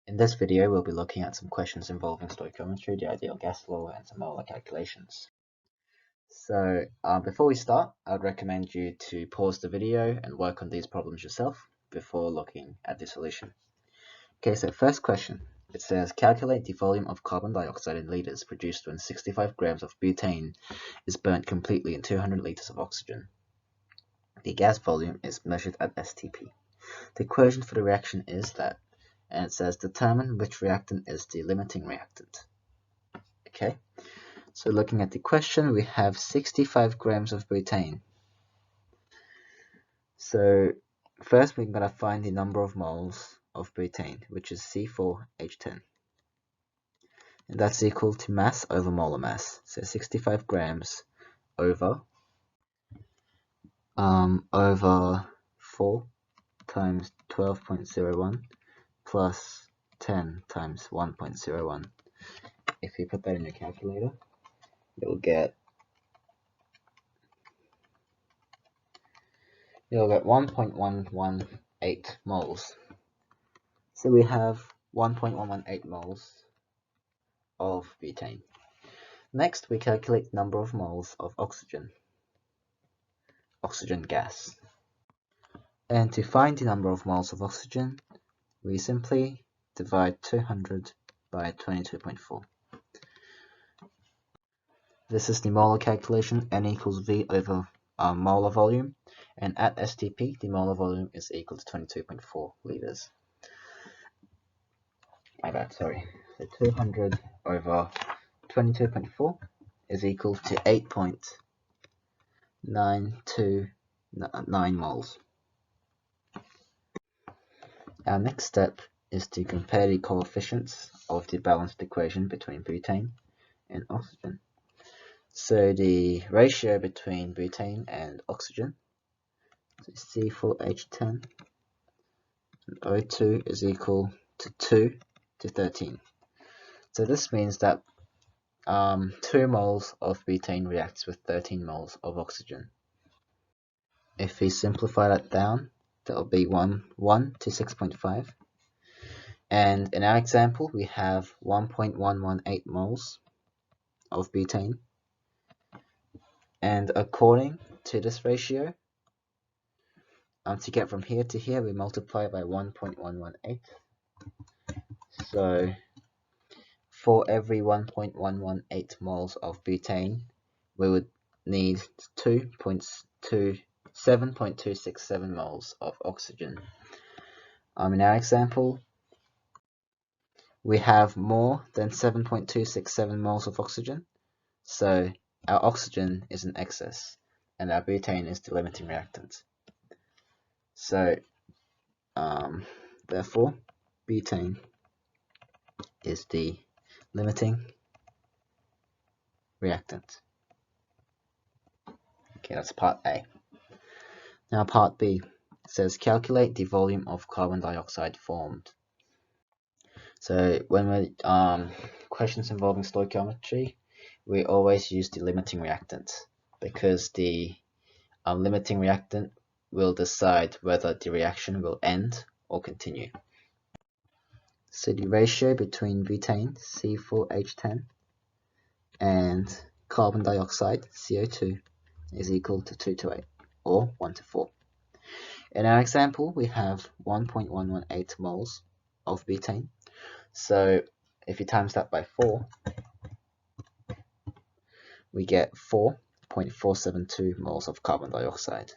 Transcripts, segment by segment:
In this video, we'll be looking at some questions involving stoichiometry, the ideal gas law, and some molar calculations. So before we start, I'd recommend you to pause the video and work on these problems yourself before looking at the solution. Okay, so first question. It says, calculate the volume of carbon dioxide in liters produced when 65 grams of butane is burnt completely in 200 liters of oxygen. The gas volume is measured at STP. The equation for the reaction is that, and it says determine which reactant is the limiting reactant. Okay, so looking at the question, we have 65 grams of butane. So first we're going to find the number of moles of butane, which is C4H10. And that's equal to mass over molar mass. So 65 grams over 4 times 12.01 plus 10 times 1.01. If you put that in your calculator, you'll get 1.118 moles. So we have 1.118 moles of butane. Next, we calculate the number of moles of oxygen gas. And to find the number of moles of oxygen, we simply divide 200 by 22.4. This is the molar calculation, N equals V over molar volume, and at STP, the molar volume is equal to 22.4 liters. My bad, sorry. So 200 over 22.4 is equal to 8.929 moles. Our next step is to compare the coefficients of the balanced equation between butane and oxygen. So the ratio between butane and oxygen, so C4H10 and O2 is equal to 2 to 13. So this means that 2 moles of butane reacts with 13 moles of oxygen. If we simplify that down, that will be 1 to 6.5. And in our example, we have 1.118 moles of butane. And according to this ratio, to get from here to here, we multiply by 1.118. So for every 1.118 moles of butane, we would need 7.267 moles of oxygen. In our example, we have more than 7.267 moles of oxygen, so our oxygen is in excess, and our butane is the limiting reactant. So, therefore, butane is the limiting reactant. Okay, that's part A. Now part B says calculate the volume of carbon dioxide formed. So when we questions involving stoichiometry, we always use the limiting reactant because the limiting reactant will decide whether the reaction will end or continue. So the ratio between butane, C4H10, and carbon dioxide, CO2, is equal to 2 to 8, or 1 to 4. In our example, we have 1.118 moles of butane. So if you times that by 4, we get 4.472 moles of carbon dioxide.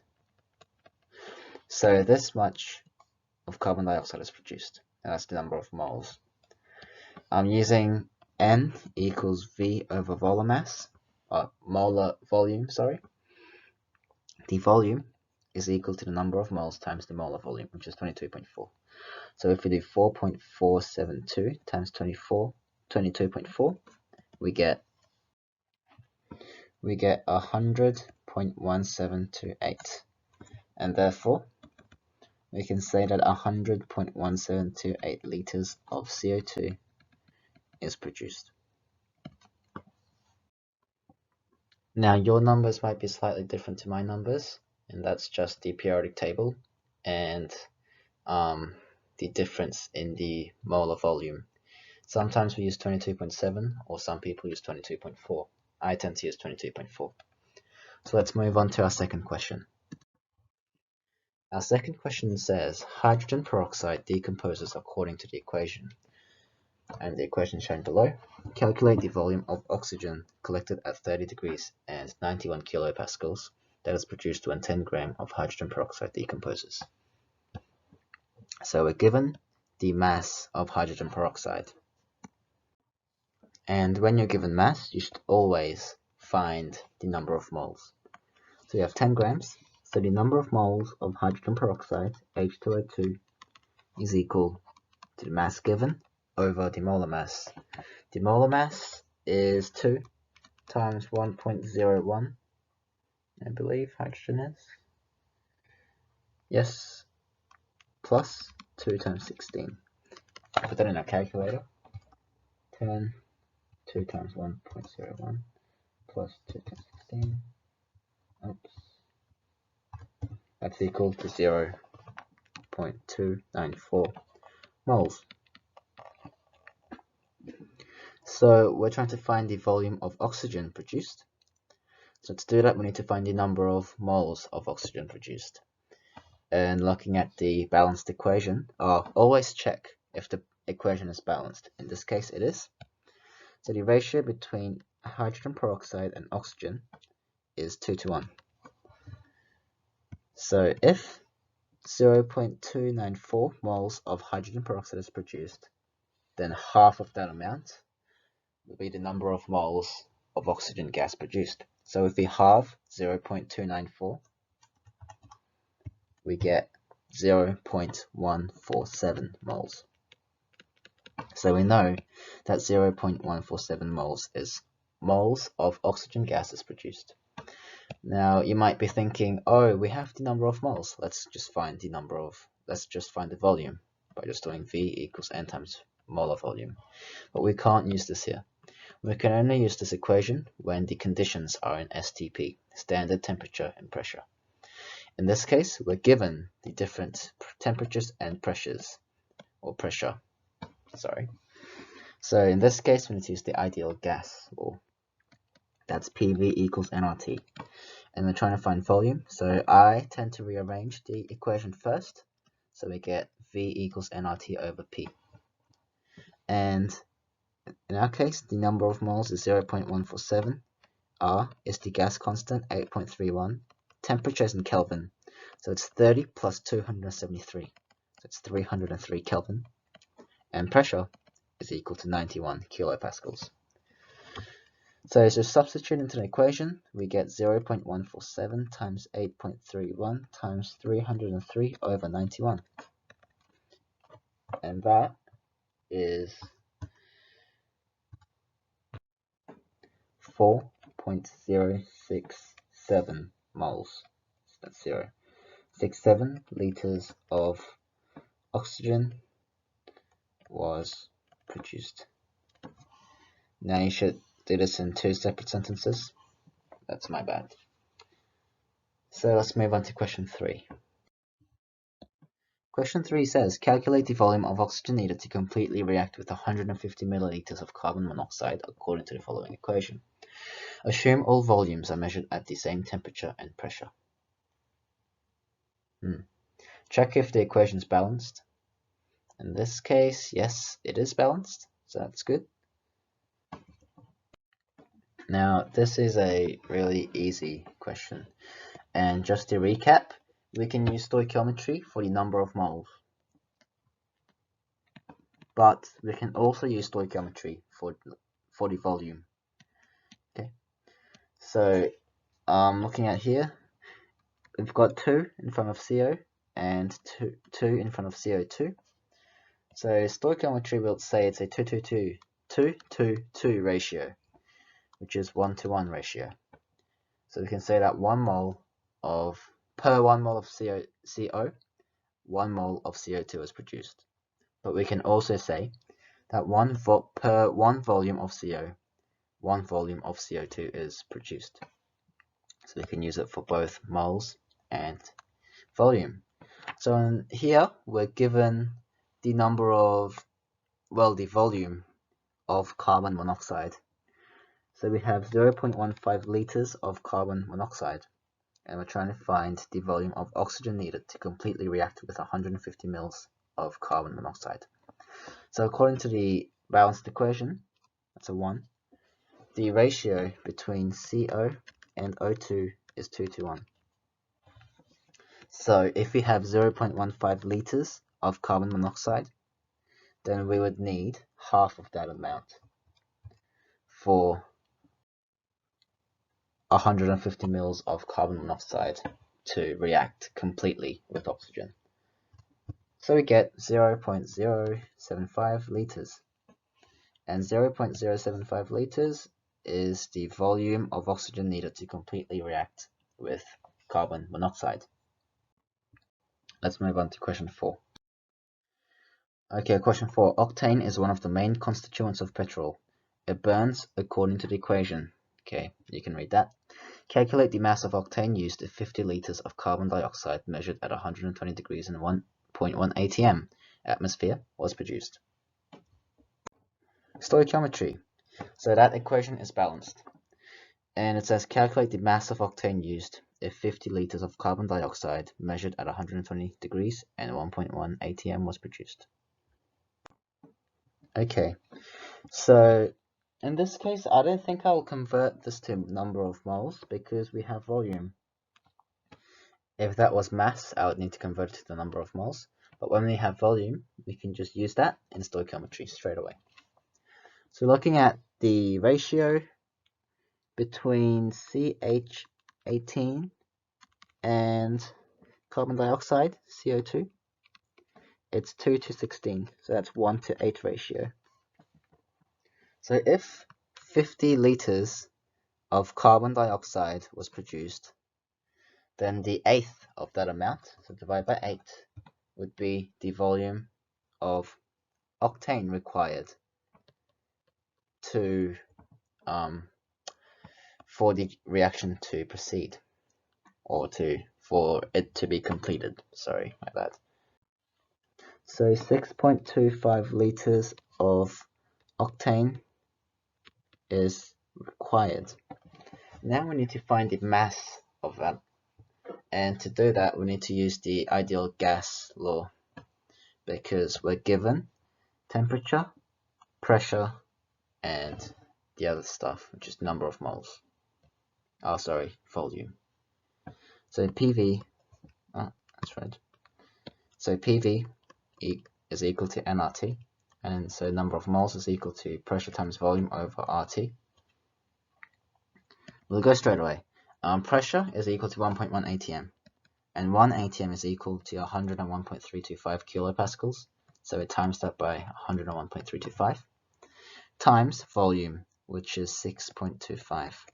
So this much of carbon dioxide is produced, and that's the number of moles. I'm using N equals V over molar volume, sorry. The volume is equal to the number of moles times the molar volume, which is 22.4. So if we do 4.472 times 22.4, we get 100.1728, and therefore we can say that 100.1728 liters of CO2 is produced. Now your numbers might be slightly different to my numbers, and that's just the periodic table, and the difference in the molar volume. Sometimes we use 22.7 or some people use 22.4. I tend to use 22.4. So let's move on to our second question. Our second question says hydrogen peroxide decomposes according to the equation. And the equation shown below. Calculate the volume of oxygen collected at 30 degrees and 91 kilopascals that is produced when 10 grams of hydrogen peroxide decomposes. So we're given the mass of hydrogen peroxide. And when you're given mass, you should always find the number of moles. So you have 10 grams, so the number of moles of hydrogen peroxide, H2O2, is equal to the mass given over the molar mass. The molar mass is 2 times 1.01, I believe hydrogen is. Yes, plus 2 times 16. Put that in our calculator. 10, 2 times 1.01, plus 2 times 16. Oops. That's equal to 0.294 moles. So we're trying to find the volume of oxygen produced. So to do that, we need to find the number of moles of oxygen produced. And looking at the balanced equation, always check if the equation is balanced. In this case, it is. So the ratio between hydrogen peroxide and oxygen is 2 to 1. So if 0.294 moles of hydrogen peroxide is produced, then half of that amount will be the number of moles of oxygen gas produced. So if we halve 0.294, we get 0.147 moles. So we know that 0.147 moles is moles of oxygen gas is produced. Now you might be thinking, oh, we have the number of moles. Let's just find the volume by just doing V equals N times molar volume. But we can't use this here. We can only use this equation when the conditions are in STP, standard temperature and pressure. In this case, we're given the different temperatures and pressures, or pressure, sorry. So in this case, we need to use the ideal gas law. That's PV equals nRT. And we're trying to find volume, so I tend to rearrange the equation first, so we get V equals nRT over P. And in our case, the number of moles is 0.147. R is the gas constant, 8.31. Temperature is in Kelvin, so it's 30 plus 273. So it's 303 Kelvin. And pressure is equal to 91 kilopascals. So to substitute into the equation, we get 0.147 times 8.31 times 303 over 91. And that is 4.067 moles. That's 0.67 liters of oxygen was produced. Now you should do this in 2 separate sentences. That's my bad. So let's move on to question 3. Question 3 says, calculate the volume of oxygen needed to completely react with 150 milliliters of carbon monoxide according to the following equation. Assume all volumes are measured at the same temperature and pressure. Check if the equation is balanced. In this case, yes, it is balanced, so that's good. Now, this is a really easy question. And just to recap, we can use stoichiometry for the number of moles. But we can also use stoichiometry for the volume. Okay. So, looking at here, we've got 2 in front of CO and 2 in front of CO2. So stoichiometry will say it's a 2-to-2 ratio, which is 1-to-1 ratio. So we can say that 1 mole of per 1 mole of CO, 1 mole of CO2 is produced. But we can also say that per 1 volume of CO, 1 volume of CO2 is produced. So we can use it for both moles and volume. So in here we're given the number of, well, the volume of carbon monoxide. So we have 0.15 liters of carbon monoxide, and we're trying to find the volume of oxygen needed to completely react with 150 mils of carbon monoxide. So according to the balanced equation, that's a 1, the ratio between CO and O2 is 2 to 1. So if we have 0.15 liters of carbon monoxide, then we would need half of that amount for 150 mils of carbon monoxide to react completely with oxygen. So we get 0.075 liters. And 0.075 liters is the volume of oxygen needed to completely react with carbon monoxide. Let's move on to question 4. Okay, question 4. Octane is one of the main constituents of petrol. It burns according to the equation. Okay, you can read that. Calculate the mass of octane used if 50 liters of carbon dioxide measured at 120 degrees and 1.1 atm atmosphere was produced. Stoichiometry. So that equation is balanced. And it says calculate the mass of octane used if 50 liters of carbon dioxide measured at 120 degrees and 1.1 atm was produced. Okay, so in this case, I don't think I'll convert this to number of moles because we have volume. If that was mass, I would need to convert it to the number of moles. But when we have volume, we can just use that in stoichiometry straight away. So looking at the ratio between CH18 and carbon dioxide, CO2, it's 2 to 16, so that's 1 to 8 ratio. So if 50 liters of carbon dioxide was produced, then the eighth of that amount, so divided by 8, would be the volume of octane required to for the reaction to proceed, or for it to be completed. Sorry, my bad. So 6.25 liters of octane is required. Now we need to find the mass of that, and to do that we need to use the ideal gas law, because we're given temperature, pressure, and the other stuff, which is number of moles. Oh, sorry, volume. So PV, that's right. So PV is equal to nRT, and so number of moles is equal to pressure times volume over RT. We'll go straight away. Pressure is equal to 1.1 atm, and 1 atm is equal to 101.325 kilopascals, so it times that by 101.325, times volume, which is 6.25,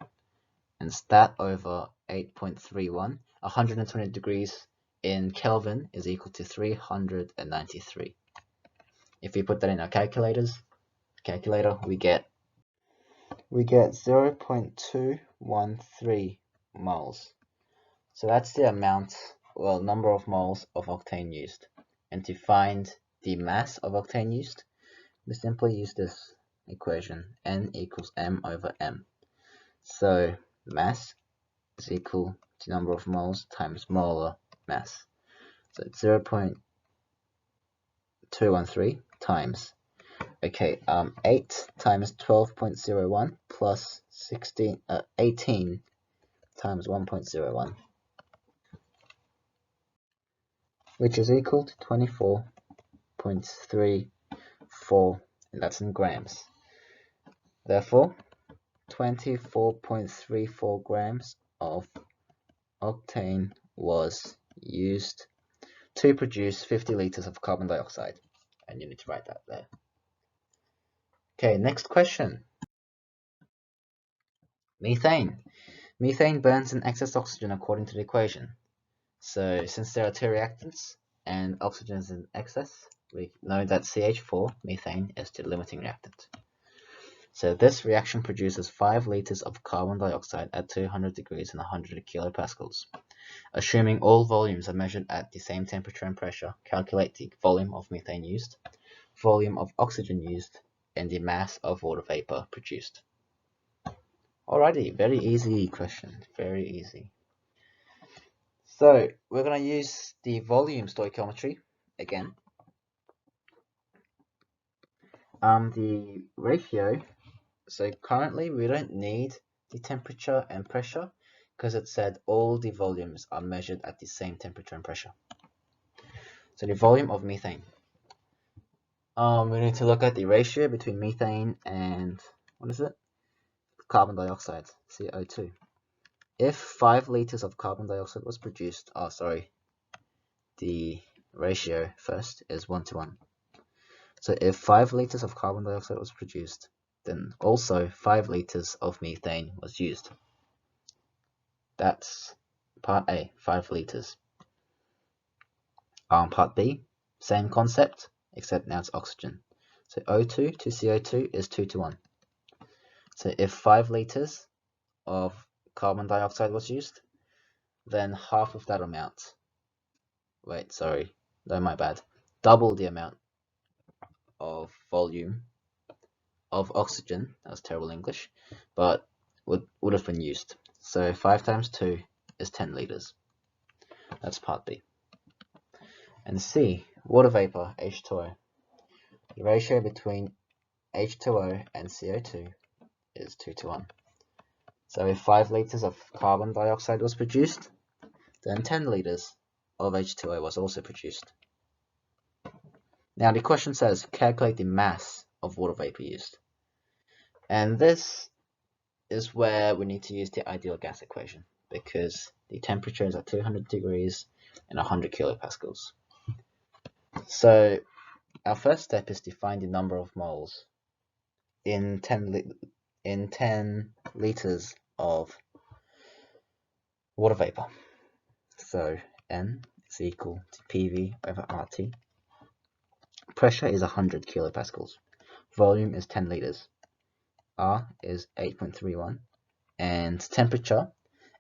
and that over 8.31. 120 degrees in Kelvin is equal to 393. If we put that in our calculator, we get 0.213 moles. So that's the amount, well, number of moles of octane used. And to find the mass of octane used, we simply use this equation, N equals M over M. So mass is equal to number of moles times molar mass. So it's 0.213 times, okay, 8 times 12.01 plus 18 times 1.01, which is equal to 24.34, and that's in grams. Therefore, 24.34 grams of octane was used to produce 50 liters of carbon dioxide, and you need to write that there. Okay, next question. Methane. Methane burns in excess oxygen according to the equation. So since there are two reactants and oxygen is in excess, we know that CH4, methane, is the limiting reactant. So this reaction produces 5 liters of carbon dioxide at 200 degrees and 100 kilopascals. Assuming all volumes are measured at the same temperature and pressure, calculate the volume of methane used, volume of oxygen used, and the mass of water vapor produced. Alrighty, very easy question, very easy. So we're going to use the volume stoichiometry again. The ratio, so currently we don't need the temperature and pressure because it said all the volumes are measured at the same temperature and pressure. So the volume of methane. We need to look at the ratio between methane and, what is it? Carbon dioxide, CO2. If 5 liters of carbon dioxide was produced, the ratio first is 1:1. So if 5 liters of carbon dioxide was produced, then also 5 liters of methane was used. That's part A, 5 liters. Part B, same concept, except now it's oxygen. So O2 to CO2 is 2:1. So if 5 liters of carbon dioxide was used, then half of that amount, double the amount of volume of oxygen, that's terrible English, but would have been used. So 5 times 2 is 10 liters. That's part B. And C, water vapor, H2O. The ratio between H2O and CO2 is 2:1. So if 5 liters of carbon dioxide was produced, then 10 liters of H2O was also produced. Now the question says, calculate the mass of water vapor used. And this is where we need to use the ideal gas equation, because the temperature is at 200 degrees and 100 kilopascals. So our first step is to find the number of moles in 10 liters of water vapor. So N is equal to PV over RT. Pressure is 100 kilopascals. Volume is 10 liters. R is 8.31. And temperature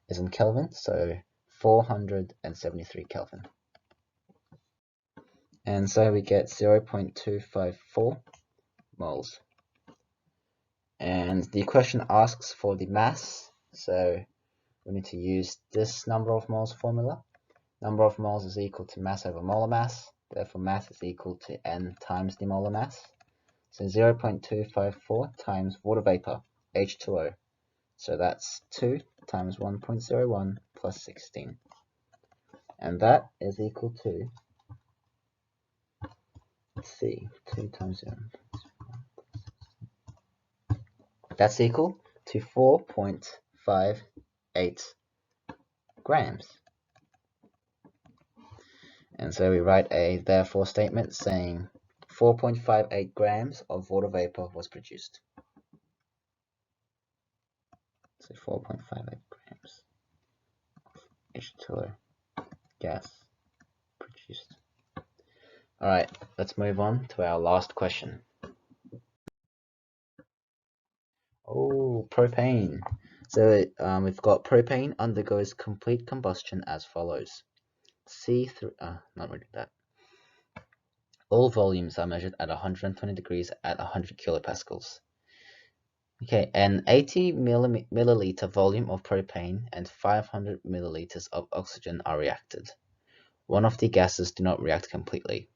is in Kelvin, so 473 Kelvin. And so we get 0.254 moles. And the question asks for the mass, so we need to use this number of moles formula. Number of moles is equal to mass over molar mass, therefore mass is equal to N times the molar mass. So 0.254 times water vapor, H2O. So that's 2 times 1.01 plus 16. And that is equal to, let's see, 2 times 0. That's equal to 4.58 grams. And so we write a therefore statement saying 4.58 grams of water vapor was produced. So 4.58 grams of H2O gas produced. Alright, let's move on to our last question. Oh, propane. So we've got propane undergoes complete combustion as follows. Not really that. All volumes are measured at 120 degrees at 100 kilopascals. Okay, an 80 milliliter volume of propane and 500 milliliters of oxygen are reacted. One of the gases do not react completely.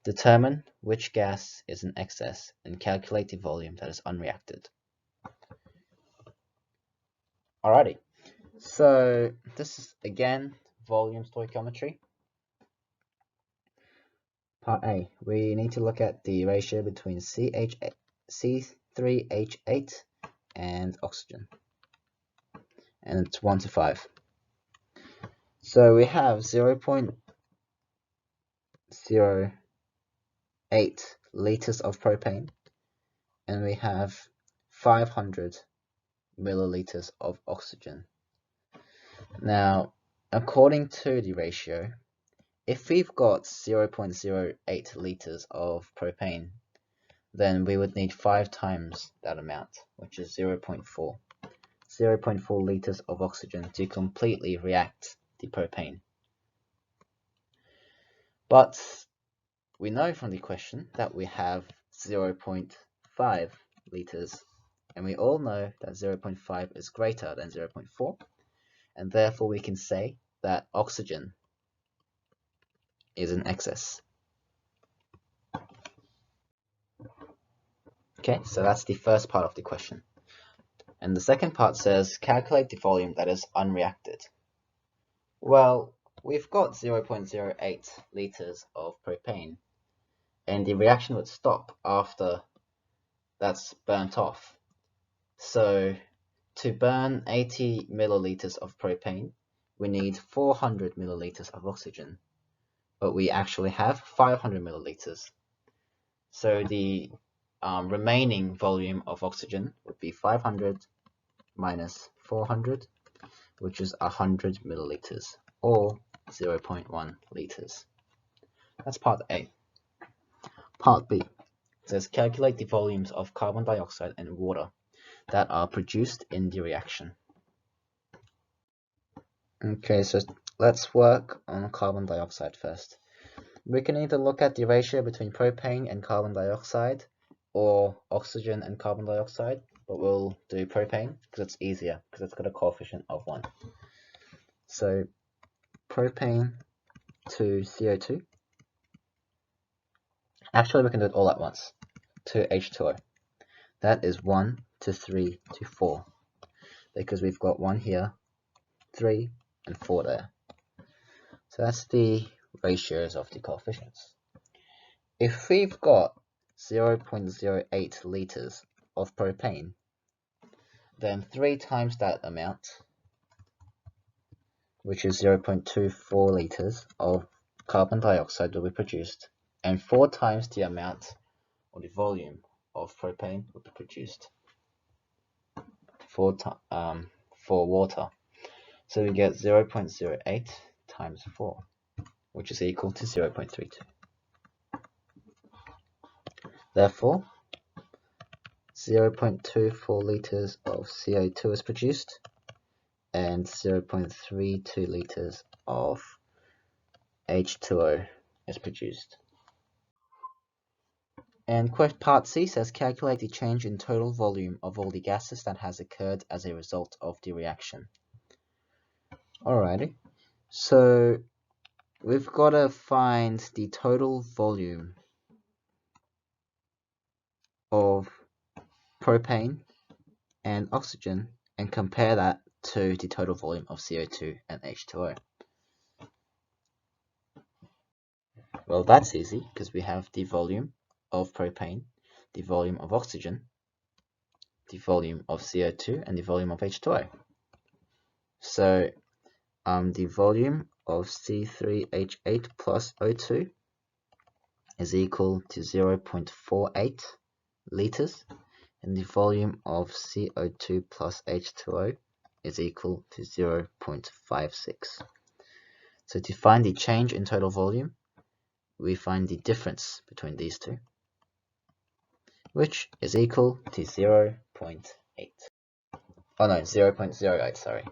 Determine which gas is in excess and calculate the volume that is unreacted. Alrighty, so this is again volume stoichiometry. Part A, we need to look at the ratio between C3H8 and oxygen, and it's 1:5. So we have 0.08 liters of propane, and we have 500 milliliters of oxygen. Now, according to the ratio, if we've got 0.08 liters of propane, then we would need 5 times that amount, which is 0.4 liters of oxygen to completely react the propane. But we know from the question that we have 0.5 liters, and we all know that 0.5 is greater than 0.4, and therefore we can say that oxygen is in excess. Okay, so that's the first part of the question. And the second part says, calculate the volume that is unreacted. Well, we've got 0.08 liters of propane, and the reaction would stop after that's burnt off. So to burn 80 milliliters of propane, we need 400 milliliters of oxygen, but we actually have 500 milliliters. So the remaining volume of oxygen would be 500 minus 400, which is 100 milliliters, or 0.1 liters. That's part A. Part B says calculate the volumes of carbon dioxide and water that are produced in the reaction. Okay, so let's work on carbon dioxide first. We can either look at the ratio between propane and carbon dioxide, or oxygen and carbon dioxide, but we'll do propane because it's easier, because it's got a coefficient of 1. So propane to CO2. Actually, we can do it all at once. To H2O. That is 1 to 3 to 4, because we've got 1 here, 3, and 4 there. So that's the ratios of the coefficients. If we've got 0.08 liters of propane, then 3 times that amount, which is 0.24 liters of carbon dioxide, will be produced, and 4 times the amount or the volume of propane will be produced for water. So we get 0.08 times 4, which is equal to 0.32. Therefore, 0.24 liters of CO2 is produced, and 0.32 liters of H2O is produced. And part C says calculate the change in total volume of all the gases that has occurred as a result of the reaction. Alrighty, so we've got to find the total volume of propane and oxygen and compare that to the total volume of CO2 and H2O. Well, that's easy because we have the volume of propane, the volume of oxygen, the volume of CO2, and the volume of H2O. So the volume of C3H8 plus O2 is equal to 0.48 liters, and the volume of CO2 plus H2O is equal to 0.56. So to find the change in total volume, we find the difference between these two, which is equal to 0.8. Oh no, 0.08, sorry.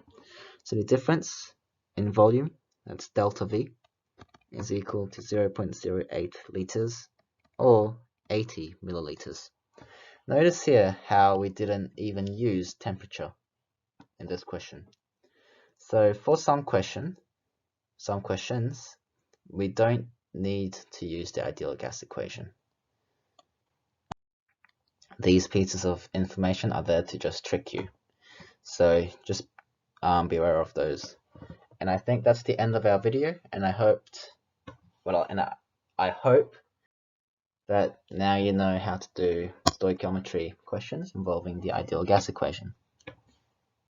So the difference in volume, that's delta V, is equal to 0.08 liters, or 80 milliliters. Notice here how we didn't even use temperature in this question. So for some questions, we don't need to use the ideal gas equation. These pieces of information are there to just trick you. So just be aware of those. And I think that's the end of our video, and I hope that now you know how to do stoichiometry questions involving the ideal gas equation.